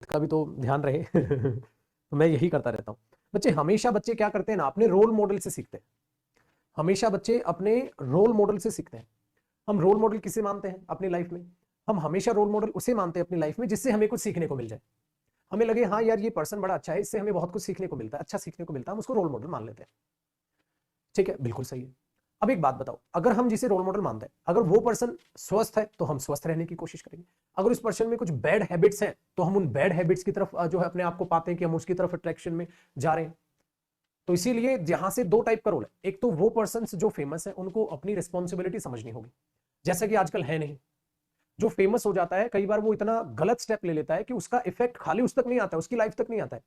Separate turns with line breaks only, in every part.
का भी तो ध्यान रहे। तो मैं यही करता रहता हूँ। बच्चे हमेशा बच्चे क्या करते हैं ना, अपने रोल मॉडल से सीखते हैं। हमेशा बच्चे अपने रोल मॉडल से सीखते हैं। हम रोल मॉडल किसे मानते हैं अपनी लाइफ में? हम हमेशा रोल मॉडल उसे मानते हैं अपनी लाइफ में जिससे हमें कुछ सीखने को मिल जाए। हमें लगे हाँ यार ये पर्सन बड़ा अच्छा है, इससे हमें बहुत कुछ सीखने को मिलता है, अच्छा सीखने को मिलता है, हम उसको रोल मॉडल मान लेते हैं। ठीक है, बिल्कुल सही है। अब एक बात बताओ, अगर हम जिसे रोल मॉडल मानते हैं, अगर वो पर्सन स्वस्थ है तो हम स्वस्थ रहने की कोशिश करेंगे। अगर उस पर्सन में कुछ बैड हैबिट्स हैं तो हम उन बैड हैबिट्स की तरफ जो है अपने आप को पाते हैं कि हम उसकी तरफ अट्रैक्शन में जा रहे हैं। तो इसीलिए यहां से दो टाइप का रोल है। एक तो वो पर्सन जो फेमस है उनको अपनी रिस्पॉन्सिबिलिटी समझनी होगी, जैसा कि आजकल है नहीं। जो फेमस हो जाता है कई बार वो इतना गलत स्टेप ले लेता है कि उसका इफेक्ट खाली उस तक नहीं आता है, उसकी लाइफ तक नहीं आता है।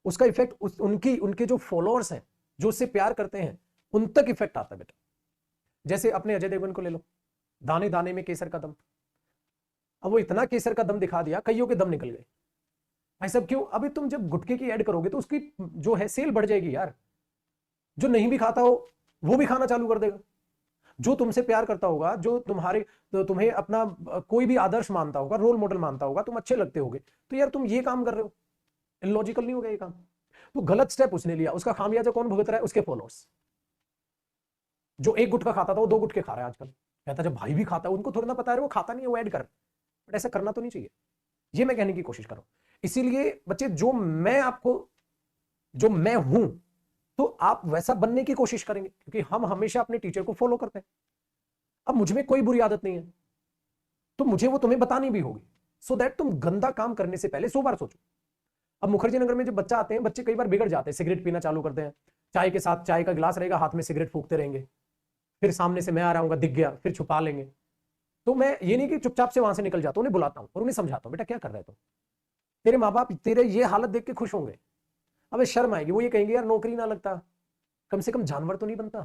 उसका इफेक्ट उनके जो फॉलोअर्स हैं, जो उससे प्यार करते हैं, उन तक इफेक्ट आता है बेटा। जैसे अपने अजय देवगन को ले लो, दाने दाने में केसर का दम। अब वो इतना केसर का दम दिखा दिया, कईयों के दम निकल गए। भाई सब क्यों? अभी तुम जब गुटखे की ऐड करोगे तो उसकी जो है सेल बढ़ जाएगी यार। जो नहीं भी खाता हो वो भी खाना चालू कर देगा। जो तुमसे प्यार करता होगा, जो तो तुम्हें अपना कोई भी आदर्श मानता होगा, रोल मॉडल मानता होगा, तुम अच्छे लगते होगे, तो यार तुम ये काम कर रहे हो, इलॉजिकल नहीं हो गया ये काम? तो गलत स्टेप उसने लिया, उसका खामियाजा कौन भुगत रहा है? उसके फॉलोअर्स। जो एक गुटखा खाता था वो दो गुटखे खा रहा है आजकल। कहता जब भाई भी खाता है, उनको थोड़ा ना पता है वो खाता नहीं है, वो ऐड कर। बट ऐसा करना तो नहीं चाहिए, ये मैं कहने की कोशिश कर रहा हूं। इसीलिए बच्चे जो मैं हूं, तो आप वैसा बनने की कोशिश करेंगे, क्योंकि हम हमेशा अपने टीचर को फॉलो करते हैं। अब मुझ में कोई बुरी आदत नहीं है तो मुझे वो तुम्हें बतानी भी होगी, सो दैट तुम गंदा काम करने से पहले 100 बार सोचो। अब मुखर्जी नगर में जब बच्चा आते हैं, बच्चे कई बार बिगड़ जाते हैं, सिगरेट पीना चालू करते हैं। चाय के साथ चाय का गिलास रहेगा, हाथ में सिगरेट फूकते रहेंगे। फिर सामने से मैं आ रहा हूँ, दिख गया, फिर छुपा लेंगे। तो मैं ये नहीं कि चुपचाप से वहां से निकल जाता हूँ, उन्हें बुलाता हूँ और उन्हें समझाता हूँ, बेटा क्या कर रहे हो? तेरे माँ बाप तेरे ये हालत देख के खुश होंगे। अब शर्म आएगी, वो ये कहेंगे यार नौकरी ना लगता, कम से कम जानवर तो नहीं बनता।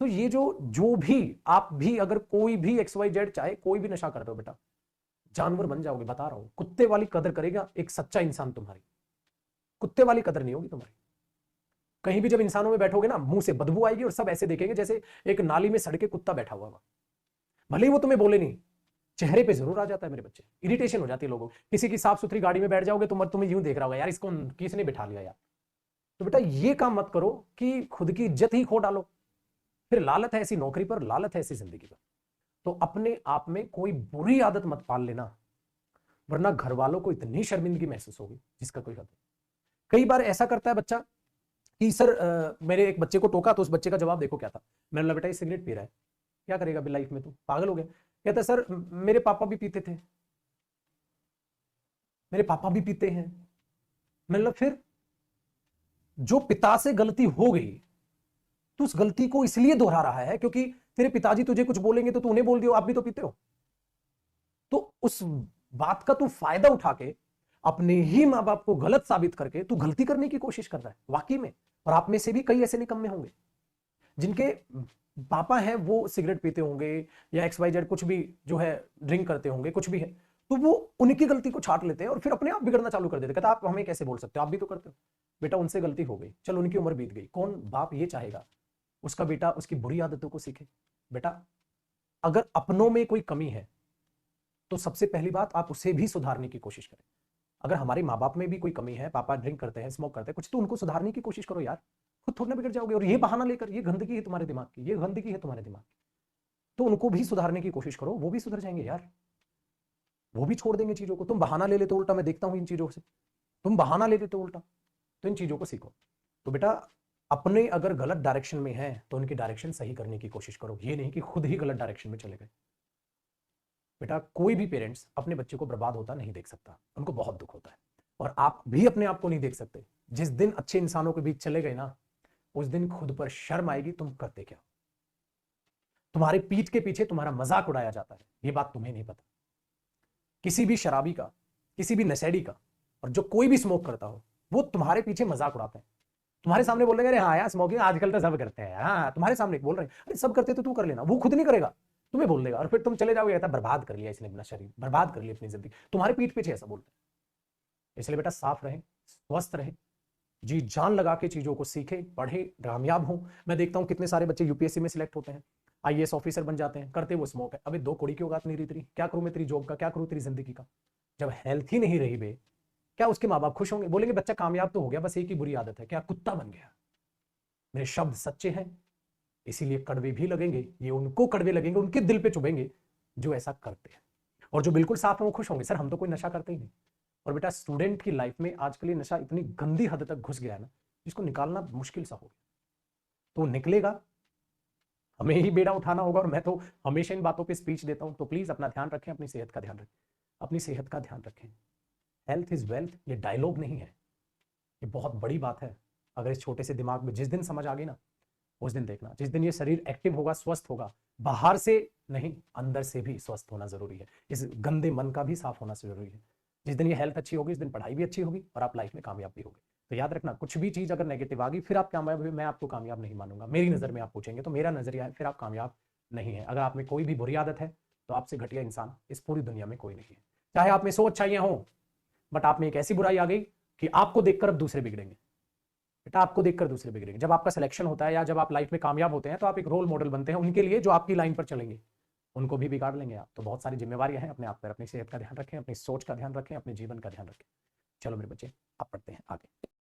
तो ये जो भी आप भी अगर कोई भी XYZ चाहे कोई भी नशा कर रहे हो बेटा, जानवर बन जाओगे, बता रहा हूं। कुत्ते वाली कदर करेगा एक सच्चा इंसान तुम्हारी, कुत्ते वाली कदर नहीं होगी तुम्हारी। कहीं भी जब इंसानों में बैठोगे ना, मुंह से बदबू आएगी और सब ऐसे देखेंगे जैसे एक नाली में सड़के कुत्ता बैठा हुआ है। भले ही वो तुम्हें बोले नहीं, चेहरे पे जरूर आ जाता है मेरे बच्चे। इरिटेशन हो जाती है लोगों को। किसी की साफ सुथरी गाड़ी में बैठ जाओगे तो तुम्हें यूं देख रहा होगा, यार इसको किसने बिठा लिया यार। तो बेटा ये काम मत करो कि खुद की इज्जत ही खो डालो। फिर लालत है ऐसी नौकरी पर, लालत है ऐसी जिंदगी पर। तो अपने आप में कोई बुरी आदत मत पाल लेना, वरना घर वालों को इतनी शर्मिंदगी महसूस होगी जिसका कोई हद नहीं। कई बार ऐसा करता है बच्चा कि सर मेरे एक बच्चे को टोका, तो उस बच्चे का जवाब देखो क्या था। मैंने बोला बेटा ये सिगरेट पी रहा है, क्या करेगा अभी लाइफ में, तू पागल हो गया? कहता सर मेरे पापा भी पीते थे, मेरे पापा भी पीते हैं। मैंने बोला फिर जो पिता से गलती हो गई, तो उस गलती को इसलिए दोहरा रहा है क्योंकि तेरे पिताजी तुझे कुछ बोलेंगे तो तू उन्हें बोल दियो आप भी तो पीते हो। तो उस बात का तू फायदा उठा के अपने ही मां बाप को गलत साबित करके तू गलती करने की कोशिश कर रहा है वाकई में। और आप में से भी कई ऐसे निकम्मे होंगे जिनके पापा हैं वो सिगरेट पीते होंगे या XYZ कुछ भी जो है ड्रिंक करते होंगे, कुछ भी है, तो वो उनकी गलती को छाट लेते हैं और फिर अपने आप बिगड़ना चालू कर देते। कहता आप हमें कैसे बोल सकते हो, आप भी तो करते हो। बेटा उनसे गलती हो गई, चलो उनकी उम्र बीत गई, कौन बाप ये चाहेगा उसका बेटा उसकी बुरी आदतों को सीखे? बेटा अगर अपनों में कोई कमी है तो सबसे पहली बात आप उसे भी सुधारने की कोशिश करें। अगर हमारे माँ बाप में भी कोई कमी है, पापा ड्रिंक करते हैं, स्मोक करते हैं, कुछ तो उनको सुधारने की कोशिश करो यार। खुद थोड़ा ना बिगड़ जाओगे। और ये बहाना लेकर, ये गंदगी है तुम्हारे दिमाग की, ये गंदगी है तुम्हारे दिमाग की, तो उनको भी सुधारने की कोशिश करो, वो भी सुधर जाएंगे यार। वो भी छोड़ देंगे चीजों को। तुम बहाना ले लेते हो उल्टा, मैं देखता हूं इन चीजों से, तुम बहाना ले लेते हो उल्टा। तो इन चीजों को सीखो। तो बेटा अपने अगर गलत डायरेक्शन में है तो उनकी डायरेक्शन सही करने की कोशिश करो, ये नहीं कि खुद ही गलत डायरेक्शन में चले गए। बेटा कोई भी पेरेंट्स अपने बच्चे को बर्बाद होता नहीं देख सकता, उनको बहुत दुख होता है। और आप भी अपने आप को नहीं देख सकते। जिस दिन अच्छे इंसानों के बीच चले गए ना, उस दिन खुद पर शर्म आएगी तुम करते क्या। तुम्हारे पीठ के पीछे तुम्हारा मजाक उड़ाया जाता है, ये बात तुम्हें नहीं पता। किसी भी शराबी का, किसी भी नशेड़ी का, और जो कोई भी स्मोक करता हो, वो तुम्हारे पीछे मजाक उड़ाता है। तुम्हारे सामने बोल रहे हैं अरे हाँ यार स्मोकिंग आजकल तो सब करते हैं, हाँ तुम्हारे सामने बोल रहे हैं अरे सब करते तो तू कर लेना। वो खुद नहीं करेगा, तुम्हें बोल देगा, और फिर तुम चले जाओगे, बर्बाद कर लिया इसने अपना शरीर, बर्बाद कर लिया अपनी जिंदगी, तुम्हारे पीठ पीछे ऐसा बोलते हैं। इसलिए बेटा साफ रहे, स्वस्थ रहे, जी जान लगा के चीजों को सीखे, पढ़े, कामयाब हो। मैं देखता हूं कितने सारे बच्चे यूपीएससी में सिलेक्ट होते हैं, IAS ऑफिसर बन जाते हैं, करते वो स्मोक है। अबे दो कोड़ी की औकात नहीं रही तेरी, क्या करूं मैं तेरी जॉब का, क्या करूं तेरी जिंदगी का? जब हेल्थ ही नहीं रही बे, क्या उसके माँ बाप खुश होंगे? बोलेंगे बच्चा कामयाब तो हो गया, बस एक ही बुरी आदत है, क्या कुत्ता बन गया। मेरे शब्द सच्चे हैं, इसीलिए कड़वे भी लगेंगे, ये उनको कड़वे लगेंगे, उनके दिल पे चुभेंगे जो ऐसा करते हैं। और जो बिल्कुल साफ है वो खुश होंगे, सर हम तो कोई नशा करते ही नहीं। और बेटा स्टूडेंट की लाइफ में आजकल ये नशा इतनी गंदी हद तक घुस गया है ना, जिसको निकालना मुश्किल सा हो गया। तो निकलेगा, हमें ही बेड़ा उठाना होगा। और मैं तो हमेशा इन बातों पे स्पीच देता हूं, तो प्लीज अपना ध्यान रखें, अपनी सेहत का ध्यान रखें, अपनी सेहत का ध्यान रखें। हेल्थ इज वेल्थ, ये डायलॉग नहीं है, ये बहुत बड़ी बात है। अगर इस छोटे से दिमाग में जिस दिन समझ आ गई ना, उस दिन देखना, जिस दिन ये शरीर एक्टिव होगा, स्वस्थ होगा, बाहर से नहीं अंदर से भी स्वस्थ होना जरूरी है, इस गंदे मन का भी साफ होना जरूरी है। जिस दिन ये हेल्थ अच्छी होगी, इस दिन पढ़ाई भी अच्छी होगी और आप लाइफ में कामयाब भी होगे। तो याद रखना, कुछ भी चीज अगर नेगेटिव आ गई फिर आप कामयाब हुए, मैं आपको कामयाब नहीं मानूंगा। मेरी नजर में आप पूछेंगे तो मेरा नजरिया है, फिर आप कामयाब नहीं है। अगर आप में कोई भी बुरी आदत है तो आपसे घटिया इंसान इस पूरी दुनिया में कोई नहीं है। चाहे आप में 100 अच्छाइयां हो, बट आप में एक ऐसी बुराई आ गई कि आपको देखकर अब दूसरे बिगड़ेंगे। बेटा आपको देखकर दूसरे बिगड़ेंगे। जब आपका सिलेक्शन होता है या जब आप लाइफ में कामयाब होते हैं तो आप एक रोल मॉडल बनते हैं उनके लिए, जो आपकी लाइन पर चलेंगे, उनको भी बिगाड़ लेंगे आप। तो बहुत सारी जिम्मेवारियां हैं अपने आप पर। अपनी सेहत का ध्यान रखें, अपनी सोच का ध्यान रखें, अपने जीवन का ध्यान रखें। चलो मेरे बच्चे, आप पढ़ते हैं आगे।